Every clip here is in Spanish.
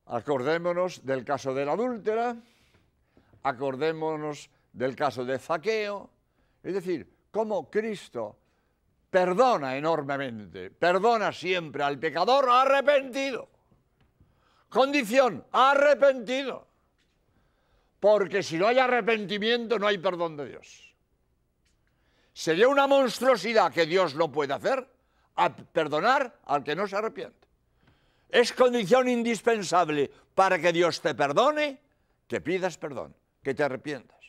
Acordémonos del caso de la adúltera, acordémonos del caso de Zaqueo, es decir, cómo Cristo perdona enormemente, perdona siempre al pecador arrepentido. Condición, arrepentido. Porque si no hay arrepentimiento, no hay perdón de Dios. Sería una monstruosidad que Dios no puede hacer, a perdonar al que no se arrepiente. Es condición indispensable para que Dios te perdone, que pidas perdón, que te arrepientas.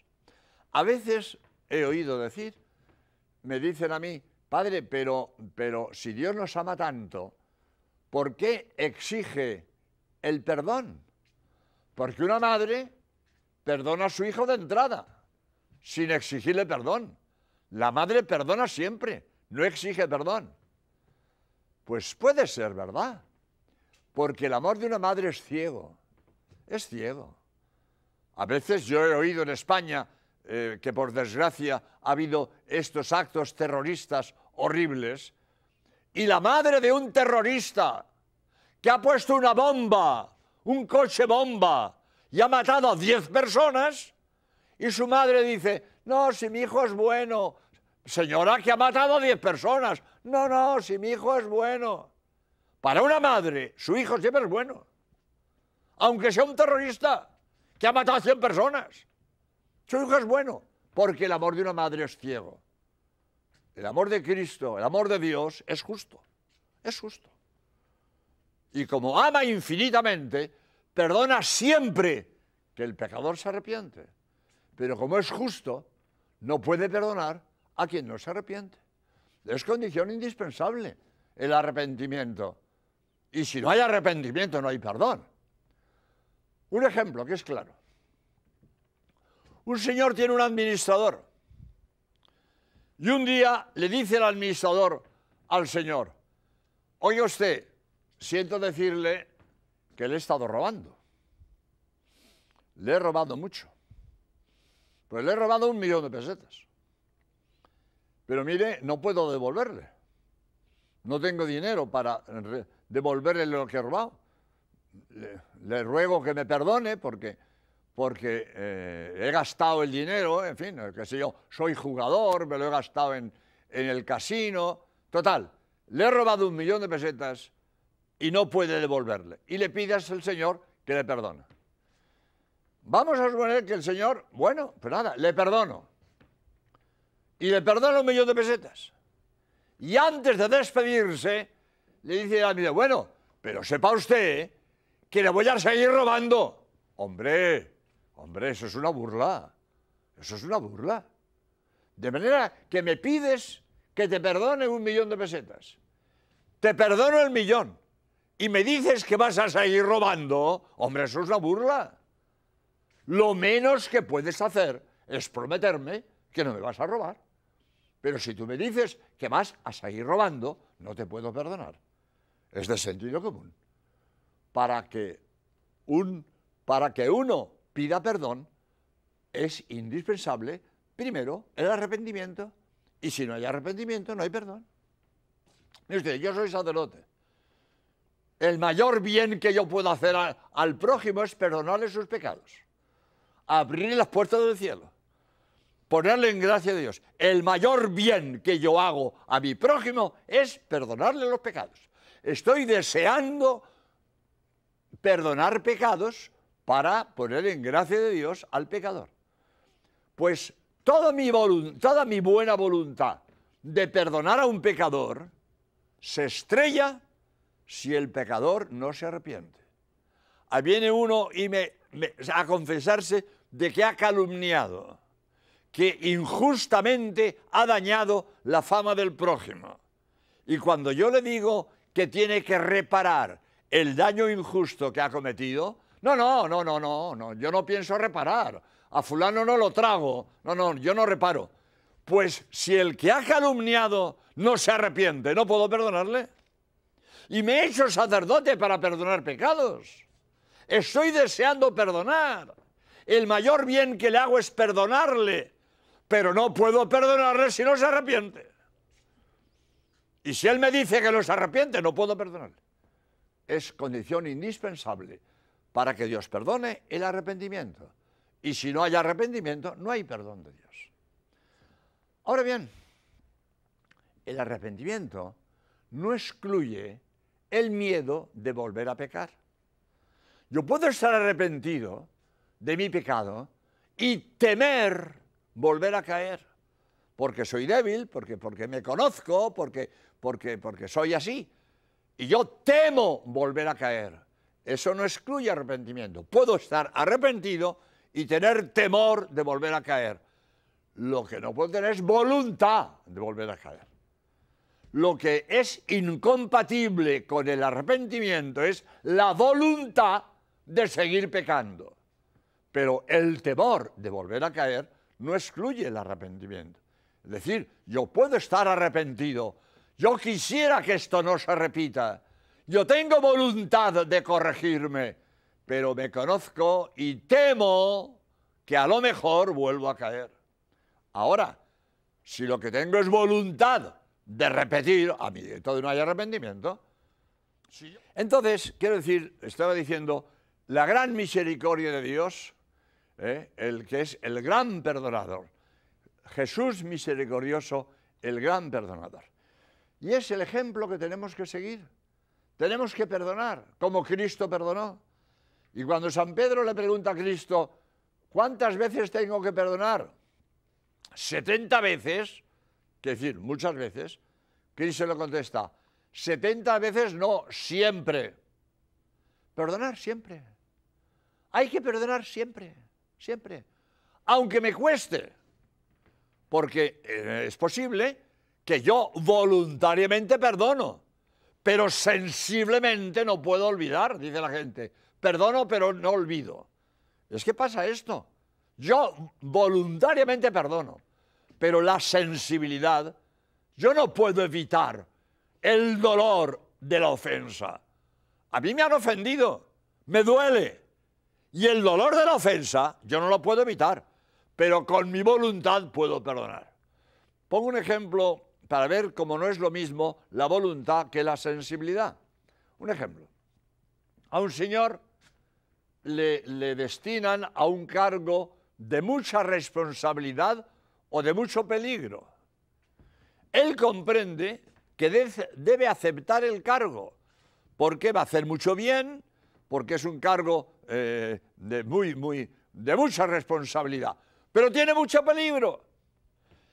A veces he oído decir, me dicen a mí, padre, pero si Dios nos ama tanto, ¿por qué exige el perdón? Porque una madre perdona a su hijo de entrada, sin exigirle perdón. La madre perdona siempre, no exige perdón. Pues puede ser verdad, porque el amor de una madre es ciego, es ciego. A veces yo he oído en España que por desgracia ha habido estos actos terroristas horribles, y la madre de un terrorista que ha puesto una bomba, un coche bomba, y ha matado a 10 personas, y su madre dice, no, si mi hijo es bueno. Señora, que ha matado a 10 personas. No, no, si mi hijo es bueno. Para una madre, su hijo siempre es bueno. Aunque sea un terrorista que ha matado a 100 personas. Su hijo es bueno, porque el amor de una madre es ciego. El amor de Cristo, el amor de Dios es justo. Es justo. Y como ama infinitamente, perdona siempre que el pecador se arrepiente. Pero como es justo, no puede perdonar a quien no se arrepiente. Es condición indispensable el arrepentimiento. Y si no hay arrepentimiento, no hay perdón. Un ejemplo que es claro. Un señor tiene un administrador. Y un día le dice el administrador al señor, oiga usted, siento decirle que le he estado robando. Le he robado mucho. Pues le he robado 1 millón de pesetas. Pero mire, no puedo devolverle. No tengo dinero para devolverle lo que he robado. Le ruego que me perdone porque he gastado el dinero, en fin, qué sé yo, soy jugador, me lo he gastado en el casino. Total, le he robado 1 millón de pesetas y no puede devolverle. Y le pidas al señor que le perdone. Vamos a suponer que el señor, bueno, pues nada, le perdono. Y le perdono 1 millón de pesetas. Y antes de despedirse, le dice al amigo, bueno, pero sepa usted que le voy a seguir robando. Hombre, eso es una burla. Eso es una burla. De manera que me pides que te perdone 1 millón de pesetas. Te perdono el 1 millón. Y me dices que vas a seguir robando. Hombre, eso es una burla. Lo menos que puedes hacer es prometerme que no me vas a robar. Pero si tú me dices que vas a seguir robando, no te puedo perdonar. Es de sentido común. Para que uno pida perdón, es indispensable, primero, el arrepentimiento. Y si no hay arrepentimiento, no hay perdón. Mire usted, yo soy sacerdote. El mayor bien que yo puedo hacer al prójimo es perdonarle sus pecados. Abrirle las puertas del cielo. Ponerle en gracia de Dios. El mayor bien que yo hago a mi prójimo es perdonarle los pecados. Estoy deseando perdonar pecados para poner en gracia de Dios al pecador. Pues toda mi buena voluntad de perdonar a un pecador se estrella si el pecador no se arrepiente. Ahí viene uno y a confesarse de que ha calumniado, que injustamente ha dañado la fama del prójimo. Y cuando yo le digo que tiene que reparar el daño injusto que ha cometido, no, yo no pienso reparar. A fulano no lo trago, yo no reparo. Pues si el que ha calumniado no se arrepiente, no puedo perdonarle. Y me he hecho sacerdote para perdonar pecados. Estoy deseando perdonar. El mayor bien que le hago es perdonarle, pero no puedo perdonarle si no se arrepiente. Y si él me dice que no se arrepiente, no puedo perdonarle. Es condición indispensable para que Dios perdone el arrepentimiento. Y si no hay arrepentimiento, no hay perdón de Dios. Ahora bien, el arrepentimiento no excluye el miedo de volver a pecar. Yo puedo estar arrepentido de mi pecado y temer volver a caer, porque soy débil, porque me conozco, porque soy así. Y yo temo volver a caer. Eso no excluye arrepentimiento. Puedo estar arrepentido y tener temor de volver a caer. Lo que no puedo tener es voluntad de volver a caer. Lo que es incompatible con el arrepentimiento es la voluntad de seguir pecando. Pero el temor de volver a caer no excluye el arrepentimiento. Es decir, yo puedo estar arrepentido, yo quisiera que esto no se repita, yo tengo voluntad de corregirme, pero me conozco y temo que a lo mejor vuelvo a caer. Ahora, si lo que tengo es voluntad de repetir, a mí entonces no hay arrepentimiento. Entonces, quiero decir, estaba diciendo, la gran misericordia de Dios, el que es el gran perdonador, Jesús misericordioso, el gran perdonador. Y es el ejemplo que tenemos que seguir. Tenemos que perdonar, como Cristo perdonó. Y cuando San Pedro le pregunta a Cristo, ¿cuántas veces tengo que perdonar? 70 veces, que decir, muchas veces. Cristo le contesta, 70 veces no, siempre. Perdonar siempre. Hay que perdonar siempre, siempre. Aunque me cueste. Porque es posible que yo voluntariamente perdono, pero sensiblemente no puedo olvidar, dice la gente. Perdono, pero no olvido. Es que pasa esto. Yo voluntariamente perdono, pero la sensibilidad, yo no puedo evitar el dolor de la ofensa. A mí me han ofendido, me duele. Y el dolor de la ofensa, yo no lo puedo evitar, pero con mi voluntad puedo perdonar. Pongo un ejemplo para ver cómo no es lo mismo la voluntad que la sensibilidad. Un ejemplo. A un señor le destinan a un cargo de mucha responsabilidad o de mucho peligro. Él comprende que debe aceptar el cargo, porque va a hacer mucho bien, porque es un cargo de mucha responsabilidad, pero tiene mucho peligro.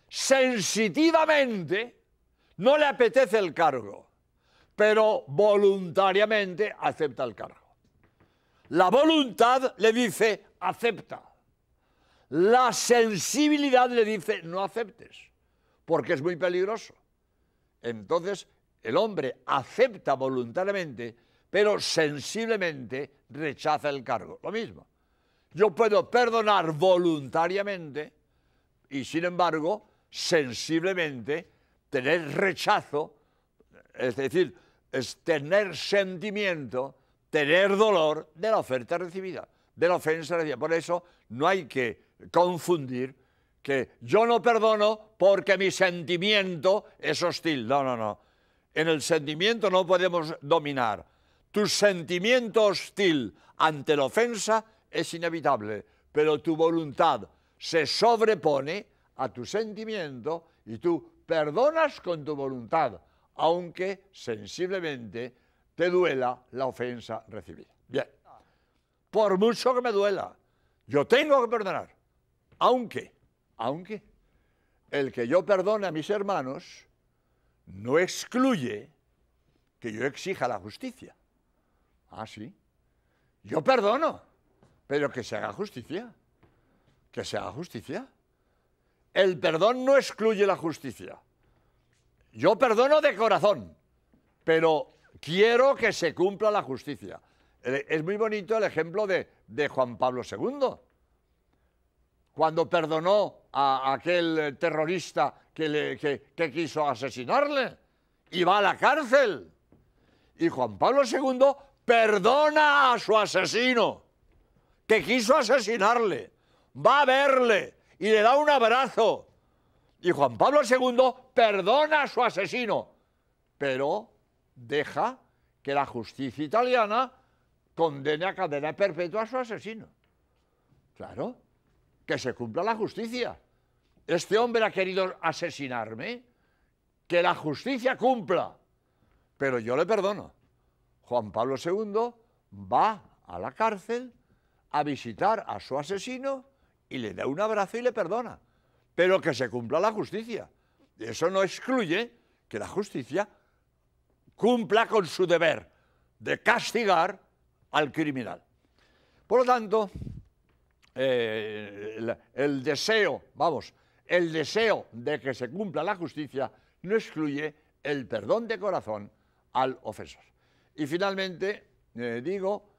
Sensitivamente no le apetece el cargo, pero voluntariamente acepta el cargo. La voluntad le dice, acepta. La sensibilidad le dice, no aceptes, porque es muy peligroso. Entonces, el hombre acepta voluntariamente, pero sensiblemente rechaza el cargo. Lo mismo. Yo puedo perdonar voluntariamente y, sin embargo, sensiblemente tener rechazo, es decir, es tener sentimiento, tener dolor de la oferta recibida, de la ofensa recibida. Por eso no hay que confundir que yo no perdono porque mi sentimiento es hostil. No, no, no. En el sentimiento no podemos dominar. Tu sentimiento hostil ante la ofensa es inevitable, pero tu voluntad se sobrepone a tu sentimiento y tú perdonas con tu voluntad, aunque sensiblemente te duela la ofensa recibida. Bien, por mucho que me duela, yo tengo que perdonar, aunque el que yo perdone a mis hermanos no excluye que yo exija la justicia. Ah, sí. Yo perdono, pero que se haga justicia. Que se haga justicia. El perdón no excluye la justicia. Yo perdono de corazón, pero quiero que se cumpla la justicia. Es muy bonito el ejemplo de Juan Pablo II. Cuando perdonó a aquel terrorista que quiso asesinarle y va a la cárcel. Y Juan Pablo II perdona a su asesino que quiso asesinarle, va a verle y le da un abrazo. Y Juan Pablo II perdona a su asesino, pero deja que la justicia italiana condene a cadena perpetua a su asesino. Claro, que se cumpla la justicia. Este hombre ha querido asesinarme, que la justicia cumpla, pero yo le perdono. Juan Pablo II va a la cárcel a visitar a su asesino y le da un abrazo y le perdona, pero que se cumpla la justicia. Eso no excluye que la justicia cumpla con su deber de castigar al criminal. Por lo tanto, el deseo de que se cumpla la justicia no excluye el perdón de corazón al ofensor. Y finalmente digo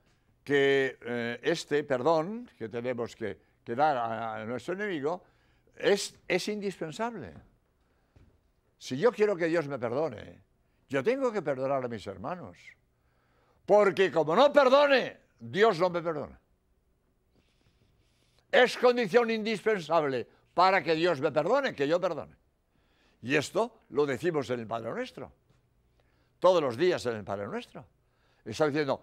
que este perdón que tenemos que dar a nuestro enemigo es indispensable. Si yo quiero que Dios me perdone, yo tengo que perdonar a mis hermanos. Porque como no perdone, Dios no me perdona. Es condición indispensable para que Dios me perdone, que yo perdone. Y esto lo decimos en el Padre Nuestro. Todos los días en el Padre Nuestro. Está diciendo,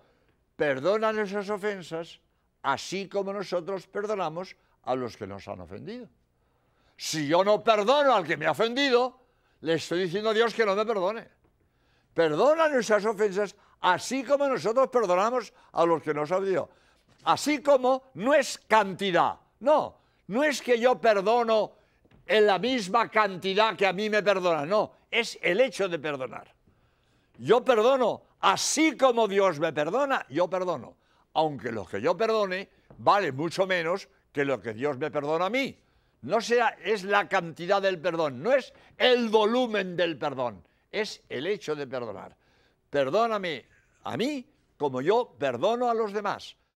perdona nuestras ofensas, así como nosotros perdonamos a los que nos han ofendido. Si yo no perdono al que me ha ofendido, le estoy diciendo a Dios que no me perdone. Perdona nuestras ofensas, así como nosotros perdonamos a los que nos han ofendido. Así como no es cantidad, no es que yo perdono en la misma cantidad que a mí me perdonan, no, es el hecho de perdonar. Yo perdono, así como Dios me perdona, yo perdono, aunque lo que yo perdone vale mucho menos que lo que Dios me perdona a mí. Es la cantidad del perdón, no es el volumen del perdón, es el hecho de perdonar. Perdóname a mí como yo perdono a los demás.